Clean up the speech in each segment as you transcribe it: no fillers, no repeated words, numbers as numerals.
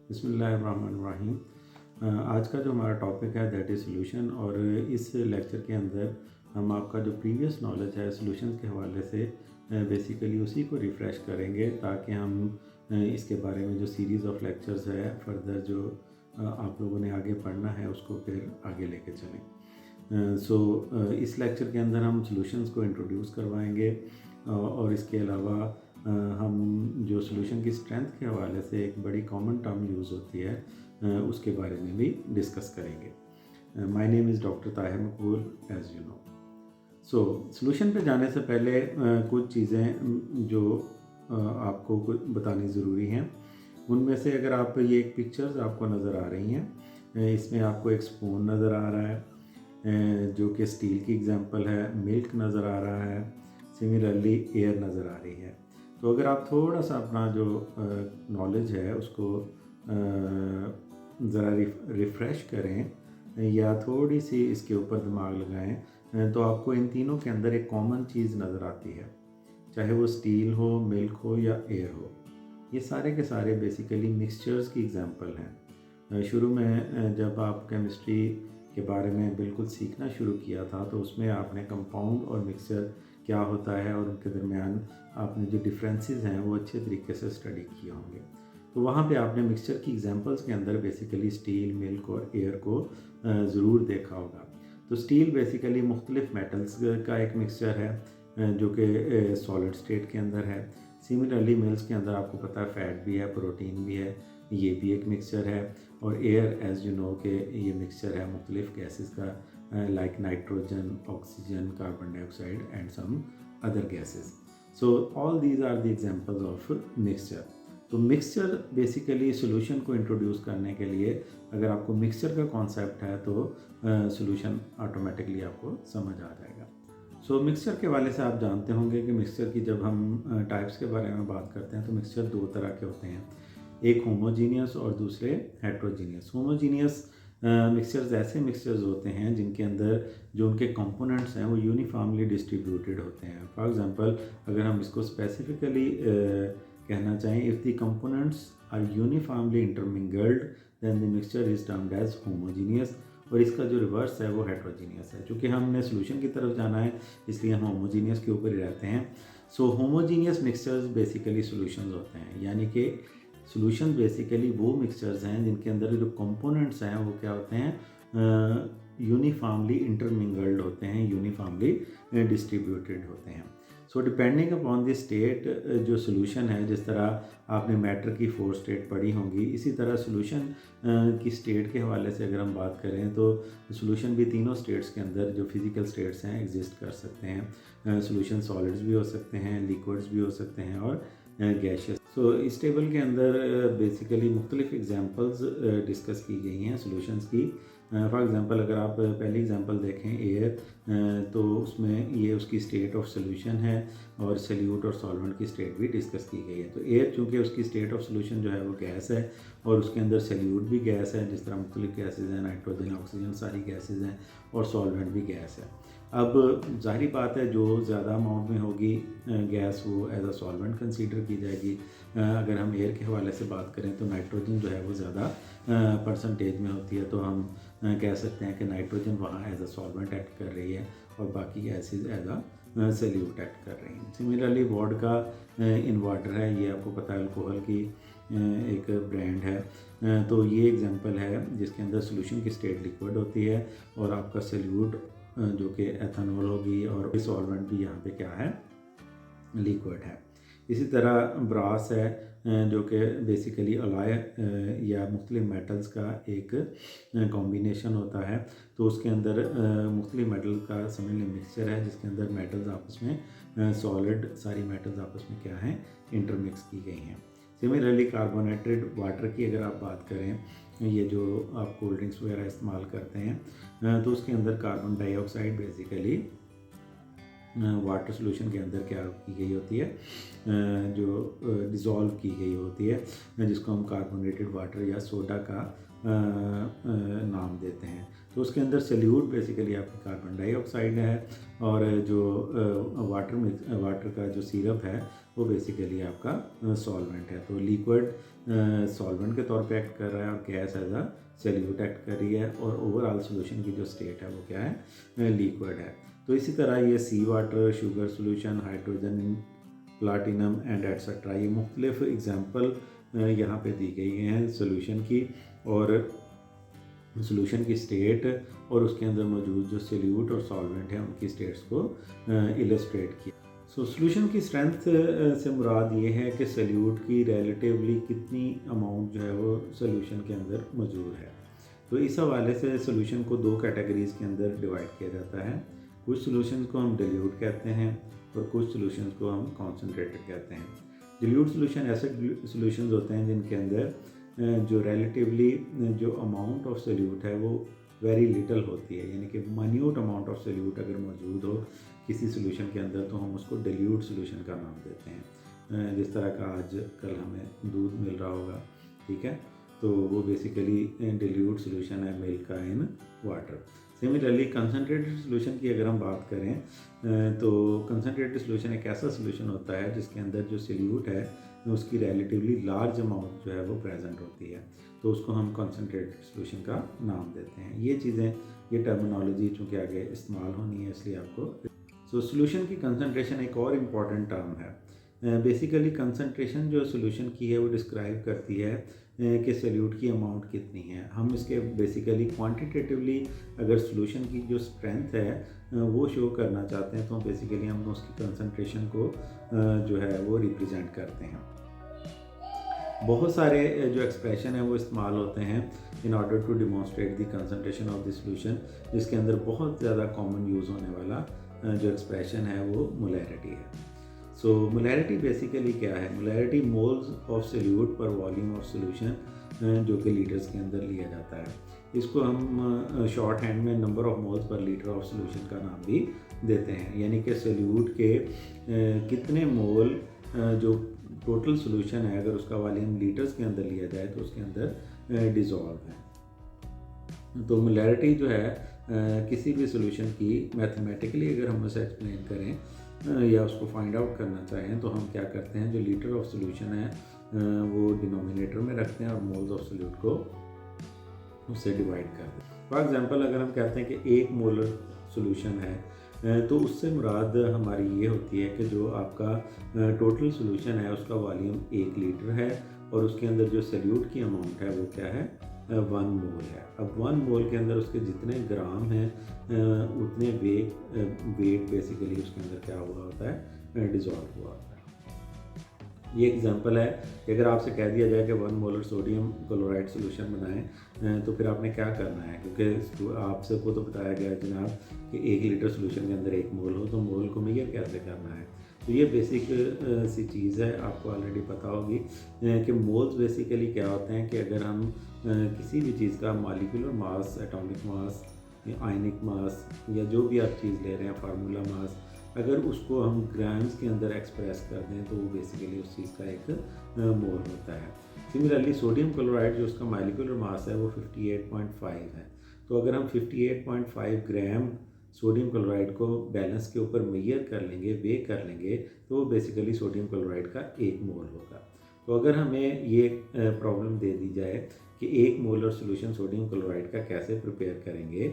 बिस्मिल्लाहिर्रहमानिर्रहीम। आज का जो हमारा टॉपिक है दैट इज़ सॉल्यूशन। और इस लेक्चर के अंदर हम आपका जो प्रीवियस नॉलेज है सॉल्यूशन के हवाले से बेसिकली उसी को रिफ़्रेश करेंगे ताकि हम इसके बारे में जो सीरीज़ ऑफ लेक्चर्स है फर्दर जो आप लोगों ने आगे पढ़ना है उसको फिर आगे लेके चलें। इस लेक्चर के अंदर हम सॉल्यूशंस को इंट्रोड्यूस करवाएंगे और इसके अलावा हम जो सॉल्यूशन की स्ट्रेंथ के हवाले से एक बड़ी कॉमन टर्म यूज़ होती है उसके बारे में भी डिस्कस करेंगे। My name is doctor Tahir Maqbool as you know. Solution पे जाने से पहले कुछ चीज़ें जो आपको बतानी ज़रूरी हैं। उनमें से अगर आप ये एक पिक्चर्स आपको नज़र आ रही हैं, इसमें आपको एक स्पून नज़र आ रहा है जो कि स्टील की एग्जांपल है, मिल्क नज़र आ रहा है, सिमिलरली एयर नज़र आ रही है। तो अगर आप थोड़ा सा अपना जो नॉलेज है उसको ज़रा रिफ़्रेश करें या थोड़ी सी इसके ऊपर दिमाग लगाएं तो आपको इन तीनों के अंदर एक कॉमन चीज़ नज़र आती है, चाहे वो स्टील हो, मिल्क हो या एयर हो। ये सारे के सारे बेसिकली मिक्सचर्स की एग्जांपल हैं। शुरू में जब आप केमिस्ट्री के बारे में बिल्कुल सीखना शुरू किया था तो उसमें आपने कंपाउंड और मिक्सचर क्या होता है और उनके दरमियान आपने जो डिफरेंसेस हैं वो अच्छे तरीके से स्टडी किए होंगे। तो वहाँ पे आपने मिक्सचर की एग्जांपल्स के अंदर बेसिकली स्टील, मिल्क और एयर को ज़रूर देखा होगा। तो स्टील बेसिकली मुख्तलिफ मेटल्स का एक मिक्सचर है जो कि सॉलिड स्टेट के अंदर है। सिमिलरली मिल्क के अंदर आपको पता है फैट भी है, प्रोटीन भी है, ये भी एक मिक्सचर है। और एयर एज़ यू नो के ये मिक्सचर है मुख्तलिफ गैसेस का like nitrogen, oxygen, carbon dioxide and some other gases. So all these are the examples of mixture. तो मिक्सचर बेसिकली सॉल्यूशन को इंट्रोड्यूस करने के लिए अगर आपको मिक्सचर का कॉन्सेप्ट है तो सॉल्यूशन ऑटोमेटिकली आपको समझ आ जाएगा। मिक्सचर के वाले से आप जानते होंगे कि मिक्सचर की जब हम टाइप्स के बारे में बात करते हैं तो मिक्सचर दो तरह के होते हैं, एक होमोजीनियस और दूसरे हेट्रोजीनियस। होमोजीनियस मिक्सचर्स ऐसे मिक्सचर्स होते हैं जिनके अंदर जो उनके कंपोनेंट्स हैं वो यूनिफॉर्मली डिस्ट्रीब्यूटेड होते हैं। फॉर एग्जांपल अगर हम इसको स्पेसिफिकली कहना चाहें, if the components are uniformly intermingled then the mixture is termed as homogeneous. और इसका जो रिवर्स है वो हेट्रोजीनियस है। चूँकि हमने सॉल्यूशन की तरफ जाना है इसलिए हम होमोजीनियस के ऊपर ही रहते हैं। होमोजीनियस मिक्सचर्स बेसिकली सॉल्यूशंस होते हैं, यानी कि सॉल्यूशन बेसिकली वो मिक्सचर्स हैं जिनके अंदर जो कंपोनेंट्स हैं वो क्या होते हैं, यूनिफॉर्मली इंटरमिंगल्ड होते हैं, यूनिफॉर्मली डिस्ट्रीब्यूटेड होते हैं। डिपेंडिंग अपॉन द स्टेट जो सॉल्यूशन है, जिस तरह आपने मैटर की 4 स्टेट पढ़ी होंगी, इसी तरह सॉल्यूशन की स्टेट के हवाले से अगर हम बात करें तो सॉल्यूशन भी तीनों स्टेट्स के अंदर जो फिज़िकल स्टेट्स हैं एग्जिस्ट कर सकते हैं। सॉल्यूशन सॉलिड्स भी हो सकते हैं, लिक्विड्स भी हो सकते हैं और गैशियस। इस टेबल के अंदर बेसिकली मुख्तलिफ एग्जांपल्स डिस्कस की गई हैं सॉल्यूशंस की। फॉर एग्ज़ाम्पल अगर आप पहली एग्जांपल देखें एयर, तो उसमें ये उसकी स्टेट ऑफ सॉल्यूशन है और सल्यूट और सॉल्वेंट की स्टेट भी डिस्कस की गई है। तो एयर चूँकि उसकी स्टेट ऑफ सॉल्यूशन जो है वो गैस है और उसके अंदर सल्यूट भी गैस है, जिस तरह मुख्तलिफ गैसेज हैं, नाइट्रोजन, ऑक्सीजन सारी गैसेज हैं और सॉल्वेंट भी गैस है। अब ज़ाहिरी बात है जो ज़्यादा अमाउंट में होगी गैस वो एज अ सॉल्वेंट कंसीडर की जाएगी। अगर हम एयर के हवाले से बात करें तो नाइट्रोजन जो है वो ज़्यादा परसेंटेज में होती है, तो हम कह सकते हैं कि नाइट्रोजन वहाँ एज अ सॉल्वेंट एक्ट कर रही है और बाकी gases as a solute act कर रही हैं। सिमिलरली वोडका इन वाटर है, ये आपको पता है अल्कोहल की एक ब्रांड है। तो ये एग्जांपल है जिसके अंदर सॉल्यूशन की स्टेट लिक्विड होती है और आपका सल्यूट जो कि एथेनॉल होगी और सॉल्वेंट भी यहाँ पे क्या है, लिक्विड है। इसी तरह ब्रास है जो कि बेसिकली अलॉय या मुख्तलिफ मेटल्स का एक कॉम्बिनेशन होता है। तो उसके अंदर मुख्तलिफ मेटल का समझ लें मिक्सचर है जिसके अंदर मेटल्स आपस में सॉलिड सारी मेटल्स आपस में क्या हैं, इंटरमिक्स की गई हैं। सिमिलरली कार्बोनेटेड वाटर की अगर आप बात करें, ये जो आप कोल्ड ड्रिंक्स वगैरह इस्तेमाल करते हैं तो उसके अंदर carbon dioxide basically water solution के अंदर क्या की गई होती है, जो डिज़ोल्व की गई होती है, जिसको हम कार्बोनेटेड वाटर या सोडा का नाम देते हैं। तो उसके अंदर सल्यूट बेसिकली आपकी कार्बन डाइऑक्साइड है, और जो वाटर का जो सिरप है वो बेसिकली आपका सॉल्वेंट है। तो लिक्विड सॉल्वेंट के तौर पे एक्ट कर रहा है और gas as a solute act कर रही है, और ओवरऑल सोल्यूशन की जो स्टेट है वो क्या है, लिक्विड है। तो इसी तरह ये sea water, sugar solution, hydrogen in platinum and etcetera, ये मुख्तलिफ एग्जाम्पल यहाँ पे दी गई हैं सोल्यूशन की, और सोल्यूशन की स्टेट और उसके अंदर मौजूद जो सल्यूट और सॉल्वेंट हैं उनकी स्टेट्स को इलस्ट्रेट किया। सो सोल्यूशन की स्ट्रेंथ से मुराद ये है कि सल्यूट की रिलेटिवली कितनी अमाउंट जो है वो सोल्यूशन के अंदर मौजूद है। तो इस हवाले से सोल्यूशन को दो कैटेगरीज़ के अंदर डिवाइड किया जाता है। कुछ सोल्यूशन को हम डिल्यूट कहते हैं और कुछ सोल्यूशन को हम कॉन्सनट्रेटेड कहते हैं। डिल्यूट सोल्यूशन ऐसे सोल्यूशन होते हैं जिनके अंदर जो रिलेटिवली जो अमाउंट ऑफ सल्यूट है वो वेरी लिटल होती है, यानी कि माइन्यूट अमाउंट ऑफ सल्यूट अगर मौजूद हो किसी सोल्यूशन के अंदर तो हम उसको डिल्यूट सोल्यूशन का नाम देते हैं। जिस तरह का आज कल हमें दूध मिल रहा होगा, ठीक है, तो वो बेसिकली डिल्यूट सोल्यूशन है मिल्क का in water. Similarly concentrated solution की अगर हम बात करें तो कंसनट्रेटेड सोल्यूशन एक ऐसा सोल्यूशन होता है जिसके अंदर जो सल्यूट है उसकी रिलेटिवली लार्ज अमाउंट जो है वो प्रेजेंट होती है, तो उसको हम कंसनट्रेटेड सोल्यूशन का नाम देते हैं। ये चीज़ें, ये टर्मिनोलॉजी चूँकि आगे इस्तेमाल होनी है इसलिए आपको सोल्यूशन की कंसनट्रेशन एक और इम्पॉर्टेंट टर्म है। बेसिकली कंसनट्रेशन जो सोल्यूशन की है वो डिस्क्राइब करती है कि सल्यूट की अमाउंट कितनी है। हम इसके बेसिकली क्वांटिटेटिवली अगर सोल्यूशन की जो स्ट्रेंथ है वो शो करना चाहते हैं तो बेसिकली हम उसकी कंसनट्रेशन को जो है वो रिप्रेजेंट करते हैं। बहुत सारे जो एक्सप्रेशन है वो इस्तेमाल होते हैं in order to demonstrate the concentration of the solution, जिसके अंदर बहुत ज़्यादा कॉमन यूज़ होने वाला जो एक्सप्रेशन है वो मोलैरिटी है। सो मोलैरिटी बेसिकली क्या है? मोलैरिटी मोल्स ऑफ सल्यूट पर वॉल्यूम ऑफ सोल्यूशन जो कि लीटर्स के अंदर लिया जाता है। इसको हम शॉर्ट हैंड में number of moles per litre of solution का नाम भी देते हैं, यानी कि सल्यूट के कितने मोल जो टोटल सोल्यूशन है अगर उसका वॉल्यूम लीटर्स के अंदर लिया जाए तो उसके अंदर डिज़ोल्व है। तो मोलैरिटी जो है किसी भी सोल्यूशन की मैथमेटिकली अगर हम उसे एक्सप्लेन करें या उसको फाइंड आउट करना चाहें तो हम क्या करते हैं, जो लीटर ऑफ सोल्यूशन है वो डिनोमिनेटर में रखते हैं और मोल्स ऑफ सोल्यूट को उससे डिवाइड करते हैं। फॉर एग्जांपल अगर हम कहते हैं कि 1 मोलर सोल्यूशन है तो उससे मुराद हमारी ये होती है कि जो आपका टोटल सोल्यूशन है उसका वॉल्यूम 1 लीटर है और उसके अंदर जो सल्यूट की अमाउंट है वो क्या है, 1 मोल है। अब 1 मोल के अंदर उसके जितने ग्राम हैं उतने वेट बेसिकली उसके अंदर क्या हुआ होता है, डिज़ोल्व हुआ होता है। ये एग्जांपल है कि अगर आपसे कह दिया जाए कि 1 मोलर सोडियम क्लोराइड सोल्यूशन बनाएं तो फिर आपने क्या करना है, क्योंकि आपसे को तो बताया गया जनाब कि 1 लीटर सोल्यूशन के अंदर 1 मोल हो, तो मोल को मेजर कैसे करना है। तो ये बेसिक सी चीज़ है, आपको ऑलरेडी पता होगी कि मोल्स बेसिकली क्या होते हैं कि अगर हम किसी भी चीज़ का मॉलिक्यूलर मास, एटॉमिक मास, आयनिक मास या जो भी आप चीज़ ले रहे हैं फार्मूला मास, अगर उसको हम ग्राम्स के अंदर एक्सप्रेस कर दें तो वो बेसिकली उस चीज़ का एक मोल होता है। सिमिलरली सोडियम क्लोराइड जो उसका मॉलिक्यूलर मास है वो 58.5 है। तो अगर हम 58.5 ग्राम सोडियम क्लोराइड को बैलेंस के ऊपर मेजर कर लेंगे, वे कर लेंगे, तो वो बेसिकली सोडियम क्लोराइड का 1 मोल होगा। तो अगर हमें ये प्रॉब्लम दे दी जाए कि 1 मोलर सोल्यूशन सोडियम क्लोराइड का कैसे प्रिपेयर करेंगे,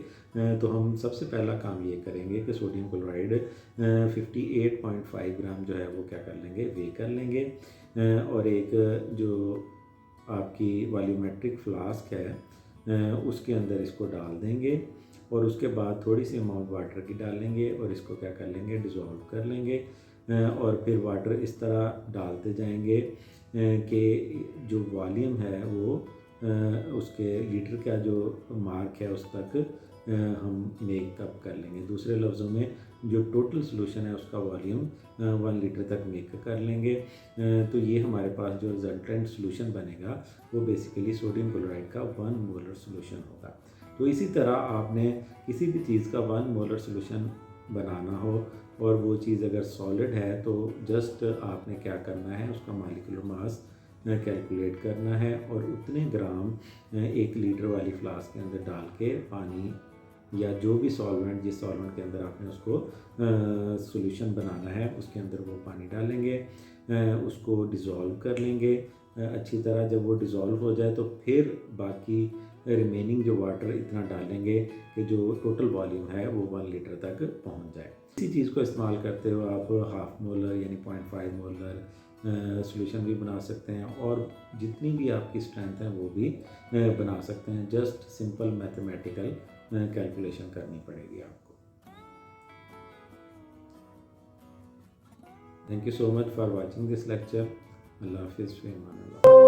तो हम सबसे पहला काम ये करेंगे कि सोडियम क्लोराइड 58.5 ग्राम जो है वो क्या कर लेंगे, वे कर लेंगे और एक जो आपकी वॉल्यूमेट्रिक फ्लास्क है उसके अंदर इसको डाल देंगे और उसके बाद थोड़ी सी अमाउंट वाटर की डालेंगे और इसको क्या कर लेंगे, डिज़ोल्व कर लेंगे और फिर वाटर इस तरह डालते जाएंगे कि जो वॉल्यूम है वो उसके लीटर का जो मार्क है उस तक हम मेकअप कर लेंगे। दूसरे लफ्ज़ों में जो टोटल सोल्यूशन है उसका वॉल्यूम 1 लीटर तक मेकअप कर लेंगे। तो ये हमारे पास जो रिजल्टेंट सोल्यूशन बनेगा वो बेसिकली सोडियम क्लोराइड का 1 मोलर सोल्यूशन होगा। तो इसी तरह आपने किसी भी चीज़ का 1 मोलर सोल्यूशन बनाना हो और वो चीज़ अगर सॉलिड है तो जस्ट आपने क्या करना है, उसका मॉलिक्यूलर मास कैलकुलेट करना है और उतने ग्राम 1 लीटर वाली फ्लास्क के अंदर डाल के पानी या जो भी सॉल्वेंट, जिस सॉल्वेंट के अंदर आपने उसको सॉल्यूशन बनाना है, उसके अंदर वो पानी डालेंगे, उसको डिज़ोल्व कर लेंगे अच्छी तरह। जब वो डिज़ोल्व हो जाए तो फिर बाकी रिमेनिंग जो वाटर इतना डालेंगे कि जो टोटल वॉल्यूम है वो 1 लीटर तक पहुंच जाए। इसी चीज़ को इस्तेमाल करते हुए आप हाफ मोलर यानी 0.5 मोलर सॉल्यूशन भी बना सकते हैं, और जितनी भी आपकी स्ट्रेंथ है वो भी बना सकते हैं। जस्ट सिंपल मैथमेटिकल कैलकुलेशन करनी पड़ेगी आपको। Thank you so much for watching this lecture. Allah हाफिज़, फ़ी अमान अल्लाह।